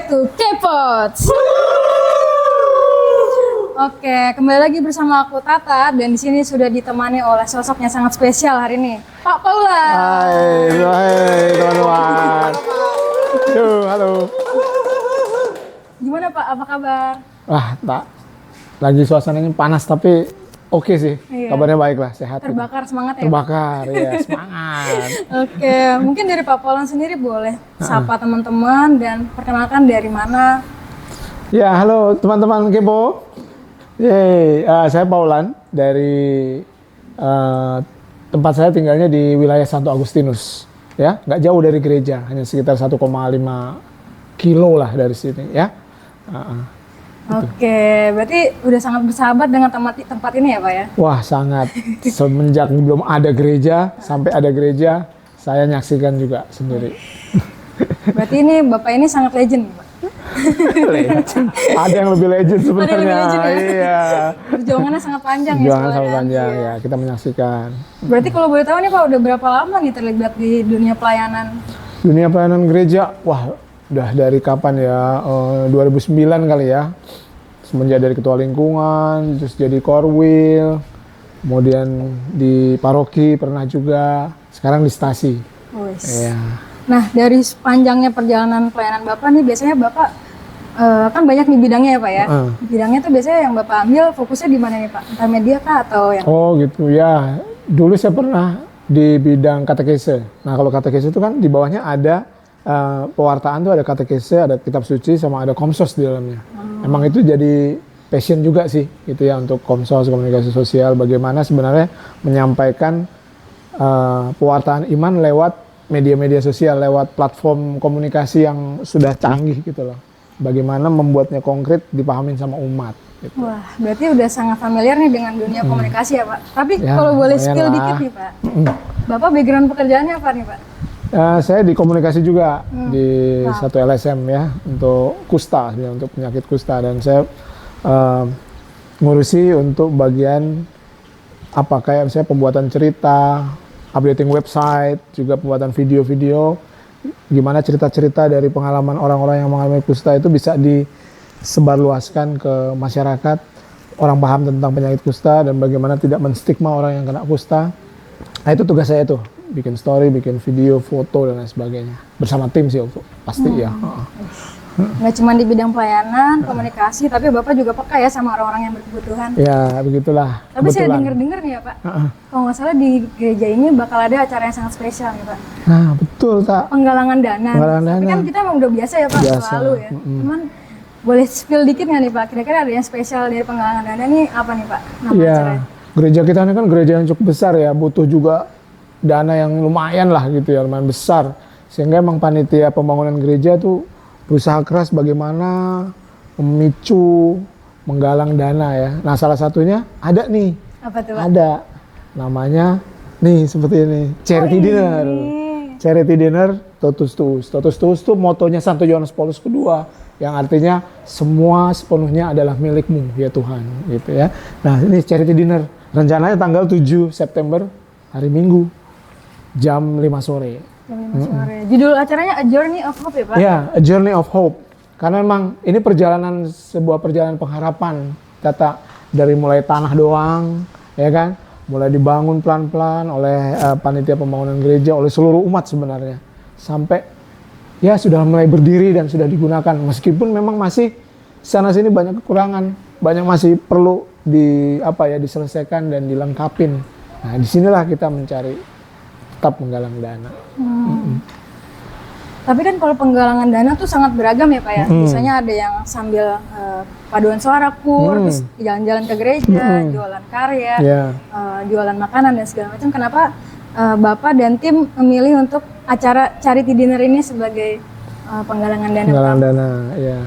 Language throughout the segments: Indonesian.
to K-Pods. Oke, kembali lagi bersama aku Tata dan di sini sudah ditemani oleh sosok yang sangat spesial hari ini, Pak Paula. Hai teman-teman. Halo. Gimana Pak? Apa kabar? Wah, tak. Lagi suasananya panas tapi oke sih. Iya. Kabarnya baik lah, sehat. Terbakar semangat ya? Terbakar, ya semangat. Oke, mungkin dari Pak Paula sendiri boleh sapa teman-teman dan perkenalkan dari mana? Ya, halo teman-teman Kepo. Yeay, saya Paulan dari tempat saya tinggalnya di wilayah Santo Agustinus. Ya, nggak jauh dari gereja, hanya sekitar 1,5 kilo lah dari sini ya. Oke, berarti udah sangat bersahabat dengan tempat ini ya Pak ya? Wah, sangat. Semenjak belum ada gereja sampai ada gereja, saya nyaksikan juga sendiri. Berarti ini Bapak ini sangat legend Pak? Legend. Ada yang lebih legend sebenarnya. Ada yang lebih legend, ya? Iya. Perjuangannya sangat panjang ya Perjuangan soalnya. sangat panjang Iya. ya, kita menyaksikan. Berarti kalau boleh tahu nih Pak, udah berapa lama nih terlibat di dunia pelayanan? Dunia pelayanan gereja, wah udah dari kapan ya? 2009 kali ya. Semenjak dari ketua lingkungan, terus jadi korwil, kemudian di paroki pernah juga, sekarang di stasi. Wes. Ya. Nah, dari sepanjangnya perjalanan pelayanan Bapak nih, biasanya Bapak kan banyak nih bidangnya ya Pak ya? Bidangnya tuh biasanya yang Bapak ambil fokusnya di mana nih Pak? Entah media kah atau yang... Oh gitu ya. Dulu saya pernah di bidang katekese. Nah kalau katekese itu kan di bawahnya ada pewartaan tuh, ada katekese, ada kitab suci, sama ada komsos di dalamnya. Emang itu jadi passion juga sih gitu ya untuk komsos, komunikasi sosial. Bagaimana sebenarnya menyampaikan pewartaan iman lewat media-media sosial, lewat platform komunikasi yang sudah canggih gitu loh. Bagaimana membuatnya konkret dipahamin sama umat. Gitu. Wah, berarti udah sangat familiar nih dengan dunia komunikasi ya Pak. Tapi Ya, kalau boleh lumayan spill lah. dikit nih Pak. Bapak background pekerjaannya apa nih Pak? Saya di komunikasi juga di satu LSM ya untuk kusta, ya, untuk penyakit kusta, dan saya ngurusi untuk bagian apa kayak misalnya pembuatan cerita, updating website, juga pembuatan video-video, gimana cerita-cerita dari pengalaman orang-orang yang mengalami kusta itu bisa disebarluaskan ke masyarakat, orang paham tentang penyakit kusta dan bagaimana tidak menstigma orang yang kena kusta. Nah itu tugas saya tuh, bikin story, bikin video, foto dan lain sebagainya. Bersama tim sih pasti ya. Nggak cuma di bidang pelayanan, komunikasi, tapi Bapak juga peka ya sama orang-orang yang berkebutuhan. Ya begitulah. Tapi saya kebetulan. dengar-dengar nih ya Pak, kalau nggak salah di gereja ini bakal ada acara yang sangat spesial nih Pak. Nah betul tak. Penggalangan dana. Penggalangan Tapi dana. kan kita emang udah biasa ya Pak, Biasa. selalu ya. Cuman boleh spill dikit nggak nih Pak, kira-kira ada yang spesial dari penggalangan dana nih apa nih Pak? Nama acaranya? Ya, gereja kita ini kan gereja yang cukup besar ya, butuh juga dana yang lumayan lah gitu ya, lumayan besar. Sehingga emang panitia pembangunan gereja tuh berusaha keras bagaimana memicu, menggalang dana ya. Nah salah satunya ada nih, Apa tuh Pak? ada namanya nih seperti ini, charity dinner. Charity dinner Totus Tuus. Totus Tuus tuh motonya Santo Yohanes Paulus II yang artinya semua sepenuhnya adalah milikmu ya Tuhan gitu ya. Nah ini charity dinner rencananya tanggal 7 September hari Minggu jam 5 sore. Jam 5 sore. Judul acaranya A Journey of Hope ya Pak? Ya, A Journey of Hope. Karena memang ini sebuah perjalanan pengharapan. Kata dari mulai tanah doang, ya kan? Mulai dibangun pelan-pelan oleh panitia pembangunan gereja, oleh seluruh umat sebenarnya. Sampai ya sudah mulai berdiri dan sudah digunakan. Meskipun memang masih sana sini banyak kekurangan, banyak masih perlu diselesaikan dan dilengkapin. Nah, disinilah kita mencari tetap menggalang dana. Tapi kan kalau penggalangan dana tuh sangat beragam ya Pak ya. Biasanya ada yang sambil paduan suara kur, terus jalan-jalan ke gereja, jualan karya, jualan makanan dan segala macam. Kenapa Bapak dan tim memilih untuk acara charity dinner ini sebagai penggalangan dana? Penggalangan dana, ya.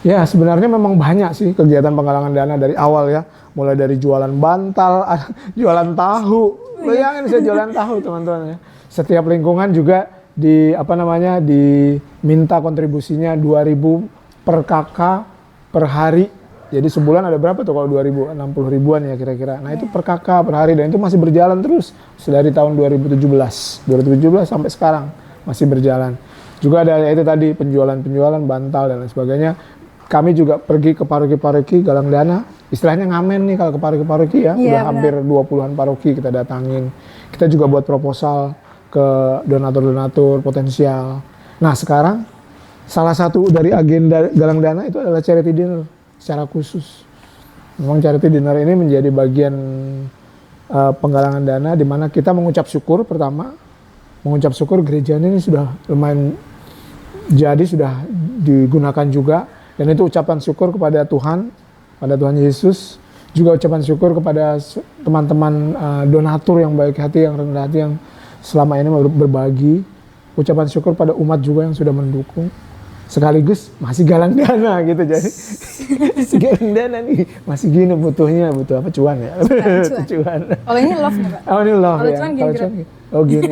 Ya sebenarnya memang banyak sih kegiatan penggalangan dana dari awal ya. Mulai dari jualan bantal, jualan tahu. Bayangin saya jualan tahu teman-teman ya. Setiap lingkungan juga diminta kontribusinya 2.000 per kakak per hari. Jadi sebulan ada berapa tuh kalau 2.000? 60 ribuan ya kira-kira. Nah itu per kakak per hari dan itu masih berjalan terus dari tahun 2017 sampai sekarang masih berjalan. Juga ada itu tadi penjualan bantal dan lain sebagainya. Kami juga pergi ke paroki-paroki galang dana. Istilahnya ngamen nih kalau ke paroki-paroki ya. Udah hampir 20-an paroki kita datangin. Kita juga buat proposal ke donatur-donatur potensial. Nah sekarang salah satu dari agenda galang dana itu adalah charity dinner secara khusus. Memang charity dinner ini menjadi bagian penggalangan dana di mana kita mengucap syukur pertama. Mengucap syukur gereja ini sudah lumayan jadi sudah digunakan juga, dan itu ucapan syukur kepada Tuhan, pada Tuhan Yesus, juga ucapan syukur kepada teman-teman donatur yang baik hati, yang rendah hati, yang selama ini berbagi, ucapan syukur pada umat juga yang sudah mendukung, sekaligus masih galang dana gitu, jadi masih galang dana nih, masih gini butuh apa cuan ya, cuan. Kalau ini love nih Pak? Oh ini love kalau ya, kalau cuan oh gini,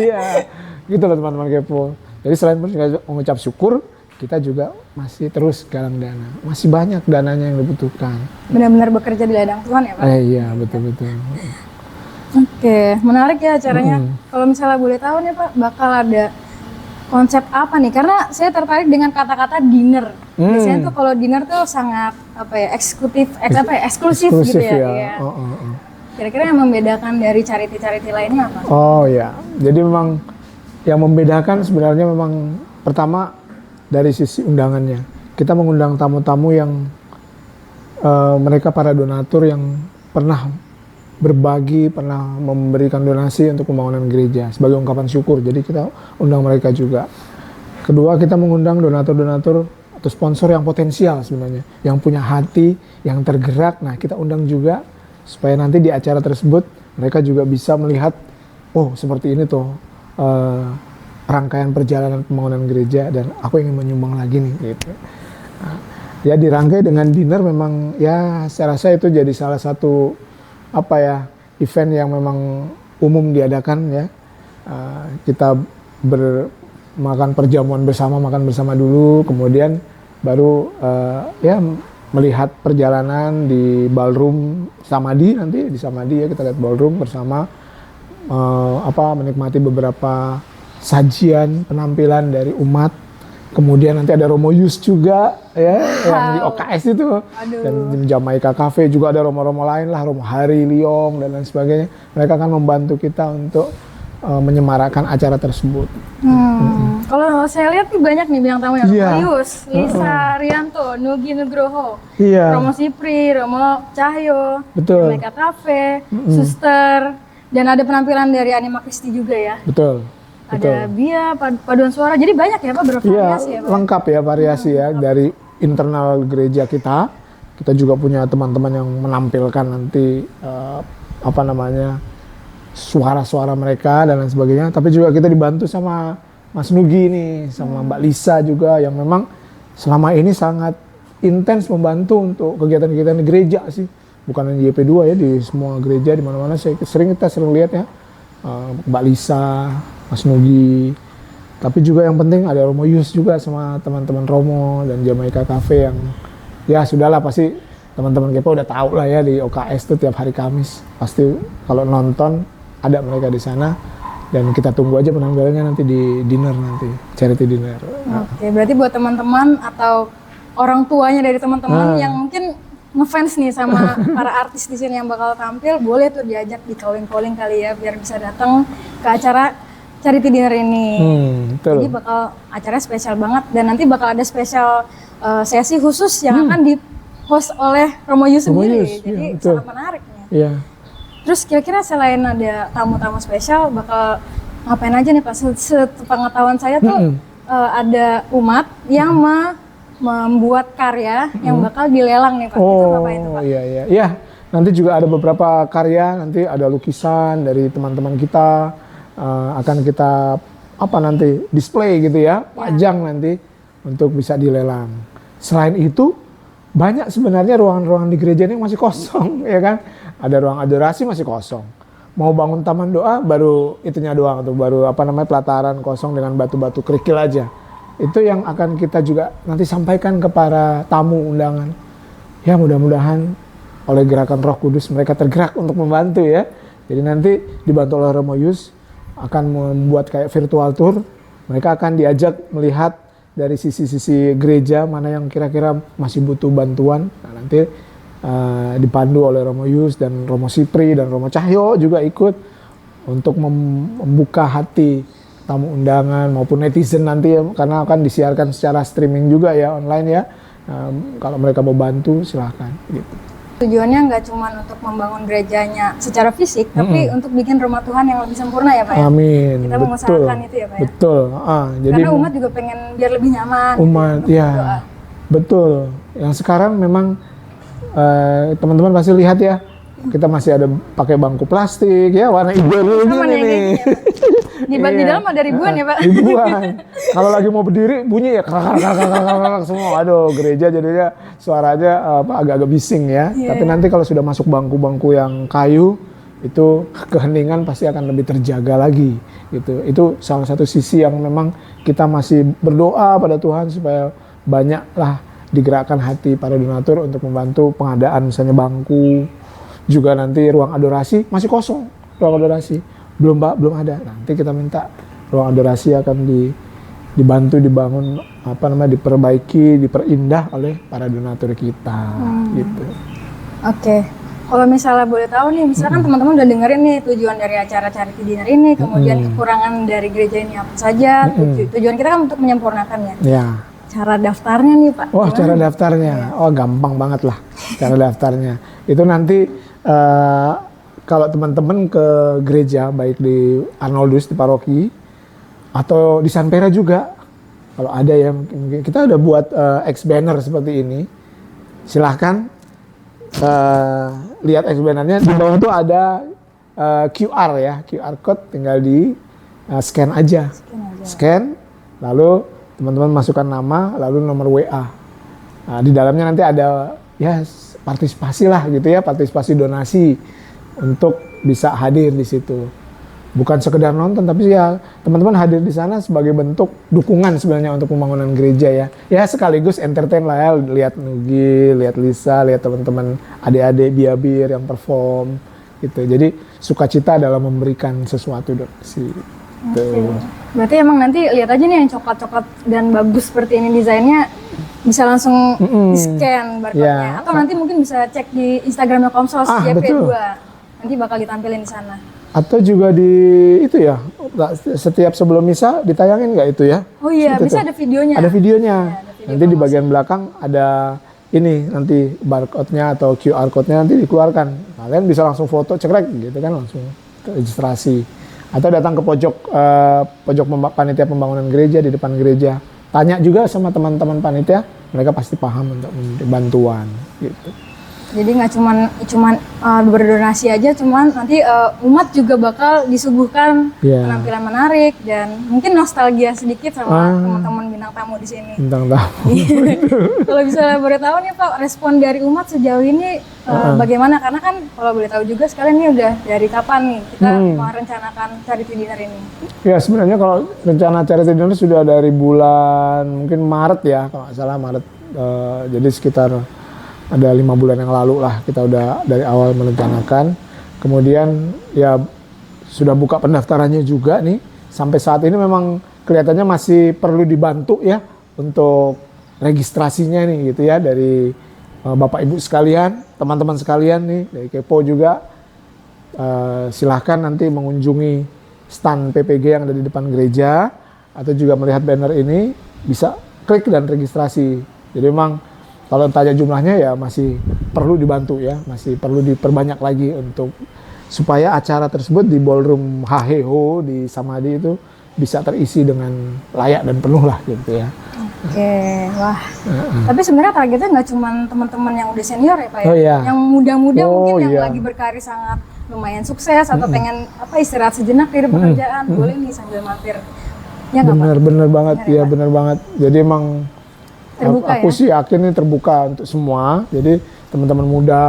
iya, gitu loh teman-teman kepo. Jadi selain mengucap syukur, kita juga masih terus galang dana. Masih banyak dananya yang dibutuhkan. Benar-benar bekerja di ladang Tuhan ya Pak? Iya, betul-betul. Oke, menarik ya acaranya. Kalau misalnya boleh tahu nih Pak, bakal ada konsep apa nih? Karena saya tertarik dengan kata-kata dinner. Biasanya tuh kalau dinner tuh sangat eksklusif gitu ya. Iya. Kira-kira yang membedakan dari charity-charity lainnya apa? Oh ya, jadi memang yang membedakan sebenarnya memang pertama dari sisi undangannya. Kita mengundang tamu-tamu yang mereka para donatur yang pernah berbagi, pernah memberikan donasi untuk pembangunan gereja sebagai ungkapan syukur. Jadi kita undang mereka juga. Kedua, kita mengundang donatur-donatur atau sponsor yang potensial sebenarnya, yang punya hati, yang tergerak. Nah, kita undang juga supaya nanti di acara tersebut mereka juga bisa melihat, oh seperti ini tuh rangkaian perjalanan pembangunan gereja dan aku ingin menyumbang lagi nih gitu. Nah, ya dirangkai dengan dinner memang ya saya rasa itu jadi salah satu event yang memang umum diadakan ya. Kita makan perjamuan bersama, makan bersama dulu, kemudian baru melihat perjalanan di ballroom Samadhi, nanti di Samadhi ya kita lihat ballroom bersama, menikmati beberapa sajian penampilan dari umat. Kemudian nanti ada Romo Yus juga ya, yang di OKS itu. Dan di Jamaica Cafe juga ada romo-romo lain lah, Romo Hari Liong dan lain sebagainya. Mereka akan membantu kita untuk menyemarakan acara tersebut. Kalau saya lihat tuh banyak nih bintang tamu yang Romo Yus, Lisa Rianto, Nugi Nugroho, Romo Sipri, Romo Cahyo, Jamaica Cafe, Suster, dan ada penampilan dari Anima Kristi juga ya. Betul. Ada Bia, paduan suara, jadi banyak ya Pak, bervariasi ya Pak? Lengkap ya variasi ya, dari internal gereja kita juga punya teman-teman yang menampilkan nanti suara-suara mereka dan lain sebagainya, tapi juga kita dibantu sama Mas Nugi nih, sama Mbak Lisa juga yang memang selama ini sangat intens membantu untuk kegiatan-kegiatan di gereja sih, bukan hanya YP2 ya, di semua gereja di mana-mana kita sering lihat ya, Mbak Lisa, Mas Nugi, tapi juga yang penting ada Romo Yus juga sama teman-teman Romo dan Jamaica Cafe yang ya sudahlah pasti teman-teman kita udah tahu lah ya, di OKS tuh tiap hari Kamis pasti kalau nonton ada mereka di sana, dan kita tunggu aja penampilannya nanti di dinner, nanti charity dinner. Oke, berarti buat teman-teman atau orang tuanya dari teman-teman yang mungkin ngefans nih sama para artis di sini yang bakal tampil, boleh tuh diajak di calling kali ya biar bisa datang ke acara charity dinner ini. Jadi bakal acaranya spesial banget, dan nanti bakal ada spesial sesi khusus yang akan di-host oleh Romo Yus sendiri. Jadi sangat menarik nih. Iya. Terus kira-kira selain ada tamu-tamu spesial, bakal ngapain aja nih Pak? Sepengetahuan saya tuh ada umat yang membuat karya yang bakal dilelang nih Pak. Itu apa itu Pak? Iya. Nanti juga ada beberapa karya, nanti ada lukisan dari teman-teman kita, akan kita nanti display gitu ya, pajang nanti untuk bisa dilelang. Selain itu banyak sebenarnya ruangan-ruangan di gereja ini masih kosong ya kan. Ada ruang adorasi masih kosong. Mau bangun taman doa baru itunya doang tuh, baru pelataran kosong dengan batu-batu kerikil aja. Itu yang akan kita juga nanti sampaikan ke para tamu undangan. Ya mudah-mudahan oleh gerakan Roh Kudus mereka tergerak untuk membantu ya. Jadi nanti dibantu oleh Romo Yus akan membuat kayak virtual tour Mereka akan diajak melihat dari sisi-sisi gereja mana yang kira-kira masih butuh bantuan. Nah, nanti dipandu oleh Romo Yus dan Romo Sipri dan Romo Cahyo juga ikut untuk membuka hati tamu undangan maupun netizen nanti ya, karena akan disiarkan secara streaming juga ya, online ya. Kalau mereka mau bantu silahkan gitu. Tujuannya nggak cuma untuk membangun gerejanya secara fisik, tapi untuk bikin rumah Tuhan yang lebih sempurna ya Pak ya? Amin. Kita betul, mengusahakan itu ya Pak ya? Betul. Jadi karena umat juga pengen biar lebih nyaman. Umat gitu, ya, betul. Yang sekarang memang teman-teman pasti lihat ya, kita masih ada pakai bangku plastik ya, warna hijau sama gini nih. Di dalam ada ribuan ya Pak? Ribuan. Kalau lagi mau berdiri bunyi ya krak semua. Aduh, gereja jadinya suaranya agak-agak bising ya. Tapi nanti kalau sudah masuk bangku-bangku yang kayu, itu keheningan pasti akan lebih terjaga lagi gitu. Itu salah satu sisi yang memang kita masih berdoa pada Tuhan supaya banyaklah digerakkan hati para donatur untuk membantu pengadaan misalnya bangku, juga nanti ruang adorasi masih kosong, ruang adorasi belum ada. Nanti kita minta ruang adorasi akan dibantu dibangun diperbaiki, diperindah oleh para donatur kita gitu. Oke. Kalau misalnya boleh tahu nih, misalkan teman-teman udah dengerin nih tujuan dari acara Charity Dinner ini, kemudian kekurangan dari gereja ini apa saja, tujuan kita kan untuk menyempurnakannya. Ya. Cara daftarnya nih Pak? Wah, cara daftarnya, gampang banget lah cara daftarnya. Itu nanti kalau teman-teman ke gereja, baik di Arnoldus di paroki atau di San Pera juga, kalau ada yang mungkin kita udah buat X banner seperti ini, silahkan lihat X bannernya. Di bawah itu ada QR ya, QR code, tinggal di scan aja. Scan, lalu teman-teman masukkan nama, lalu nomor WA. Nah, di dalamnya nanti ada ya partisipasi lah gitu ya, partisipasi donasi untuk bisa hadir di situ. Bukan sekedar nonton, tapi ya teman-teman hadir di sana sebagai bentuk dukungan sebenarnya untuk pembangunan gereja ya. Ya sekaligus entertain lah ya, lihat Nugi, lihat Lisa, lihat teman-teman adik-adik Biabir yang perform gitu. Jadi sukacita dalam memberikan sesuatu donasi. Berarti emang nanti lihat aja nih yang coklat-coklat dan bagus seperti ini desainnya, bisa langsung di-scan barcode-nya. Atau nanti mungkin bisa cek di Instagramnya Komsos JP2. Nanti bakal ditampilin di sana. Atau juga di itu ya, setiap sebelum misa ditayangin nggak itu ya? Oh iya, bisa ada videonya. Ada videonya. Nanti di bagian belakang ada ini nanti barcode-nya atau QR code-nya nanti dikeluarkan. Kalian bisa langsung foto cekrek gitu kan, langsung registrasi. Atau datang ke pojok panitia pembangunan gereja di depan gereja. Tanya juga sama teman-teman panitia, mereka pasti paham untuk bantuan gitu. Jadi nggak cuman berdonasi aja, cuman nanti umat juga bakal disuguhkan penampilan menarik dan mungkin nostalgia sedikit sama teman-teman bintang tamu di sini. Bintang tamu. Kalau bisa boleh tahu nih Pak, respon dari umat sejauh ini bagaimana? Karena kan kalau boleh tahu juga sekalian ini udah dari kapan nih kita merencanakan Charity Dinner ini? Ya sebenarnya kalau rencana Charity Dinner sudah dari bulan mungkin Maret ya, kalau nggak salah Maret. Jadi sekitar ada 5 bulan yang lalu lah kita udah dari awal merencanakan. Kemudian ya sudah buka pendaftarannya juga nih. Sampai saat ini memang kelihatannya masih perlu dibantu ya untuk registrasinya nih gitu ya, dari Bapak Ibu sekalian, teman-teman sekalian nih dari Kepo juga. Silahkan nanti mengunjungi stand PPG yang ada di depan gereja atau juga melihat banner ini, bisa klik dan registrasi. Jadi memang kalau tanya jumlahnya ya masih perlu dibantu ya, masih perlu diperbanyak lagi untuk supaya acara tersebut di ballroom HHO di Samadhi itu bisa terisi dengan layak dan penuh lah gitu ya. Oke, wah. Tapi sebenarnya targetnya nggak cuma teman-teman yang udah senior ya Pak ya, yang muda-muda mungkin yang lagi berkarir sangat lumayan sukses atau pengen istirahat sejenak dari pekerjaan, boleh nih sambil mampir. Ya, bener banget ya, bener banget. Jadi emang terbuka, aku sih yakin ini terbuka untuk semua. Jadi teman-teman muda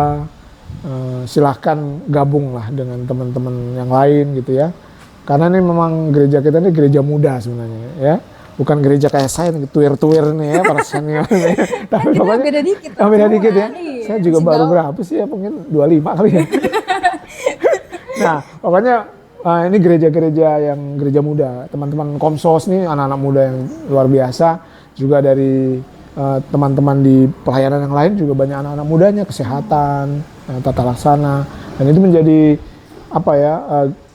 silahkan gabung lah dengan teman-teman yang lain gitu ya. Karena ini memang gereja kita ini gereja muda sebenarnya ya. Bukan gereja kayak saya nih, tuir-tuir nih ya para senior nih. Tapi pokoknya beda dikit. Beda dikit ya. Saya juga baru berapa sih ya, mungkin 25 kali ya. Nah, pokoknya ini gereja-gereja yang gereja muda, teman-teman Komsos nih, anak-anak muda yang luar biasa, juga dari teman-teman di pelayanan yang lain juga banyak anak-anak mudanya, kesehatan, tata laksana, dan itu menjadi apa ya,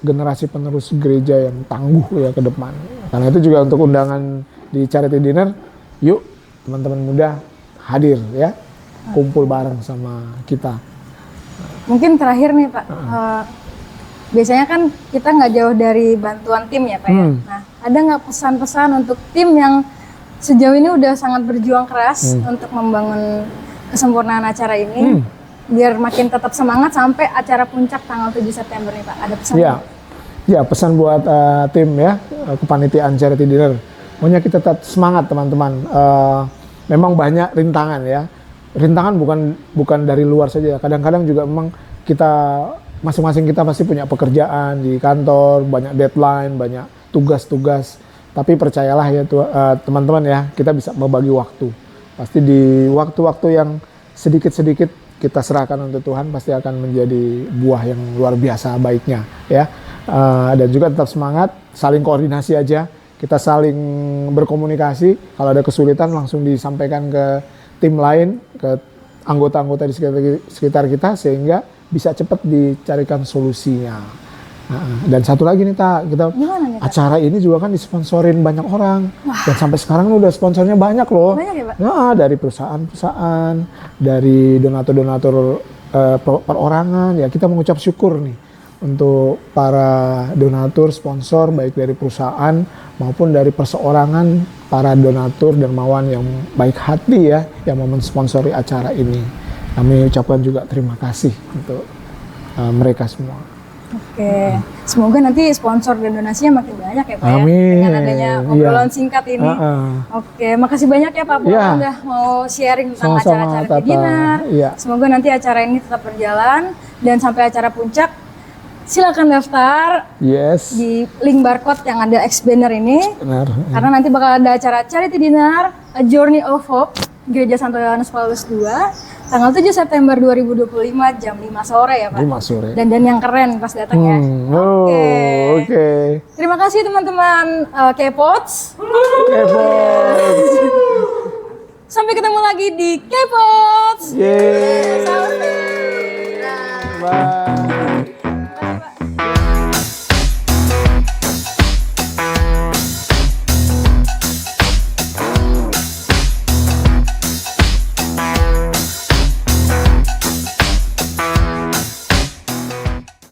generasi penerus gereja yang tangguh ya ke depan. Karena itu juga untuk undangan di Charity Dinner, yuk teman-teman muda hadir ya, kumpul bareng sama kita. Mungkin terakhir nih Pak, biasanya kan kita nggak jauh dari bantuan tim ya Pak ya. Nah, ada nggak pesan-pesan untuk tim yang sejauh ini udah sangat berjuang keras untuk membangun kesempurnaan acara ini, biar makin tetap semangat sampai acara puncak tanggal 7 September nih Pak? Ada pesan? Ya, pesan buat tim ya, kepanitiaan Charity Dinner. Pokoknya kita tetap semangat teman-teman. Memang banyak rintangan ya. Rintangan bukan dari luar saja. Kadang-kadang juga memang kita masing-masing kita pasti punya pekerjaan di kantor, banyak deadline, banyak tugas-tugas. Tapi percayalah ya teman-teman ya, kita bisa membagi waktu. Pasti di waktu-waktu yang sedikit-sedikit kita serahkan untuk Tuhan, pasti akan menjadi buah yang luar biasa baiknya ya. Dan juga tetap semangat, saling koordinasi aja. Kita saling berkomunikasi. Kalau ada kesulitan langsung disampaikan ke tim lain, ke anggota-anggota di sekitar kita, sehingga bisa cepat dicarikan solusinya. Dan satu lagi nih kita acara ini juga kan disponsorin banyak orang. Dan sampai sekarang udah sponsornya banyak loh. Banyak ya Pak? Dari perusahaan-perusahaan, dari donatur-donatur perorangan. Ya kita mengucap syukur nih untuk para donatur, sponsor baik dari perusahaan maupun dari perseorangan, para donatur dermawan yang baik hati ya, yang mau mensponsori acara ini. Kami ucapkan juga terima kasih untuk mereka semua. Oke, semoga nanti sponsor dan donasinya makin banyak ya Pak. Amin. Ya, dengan adanya obrolan singkat ini. Oke, makasih banyak ya Pak Paul udah mau sharing tentang acara Charity Dinner. Semoga nanti acara ini tetap berjalan dan sampai acara puncak. Silakan daftar di link barcode yang ada X banner ini. Karena nanti bakal ada acara Charity Dinner, A Journey of Hope, Gereja Santo Yohanes Paulus II, tanggal 7 September 2025 jam 5 sore ya Pak. 5 sore. Dan yang keren pas datang ya. Oke. Terima kasih teman-teman K-Pods. Sampai ketemu lagi di K-Pods. Bye.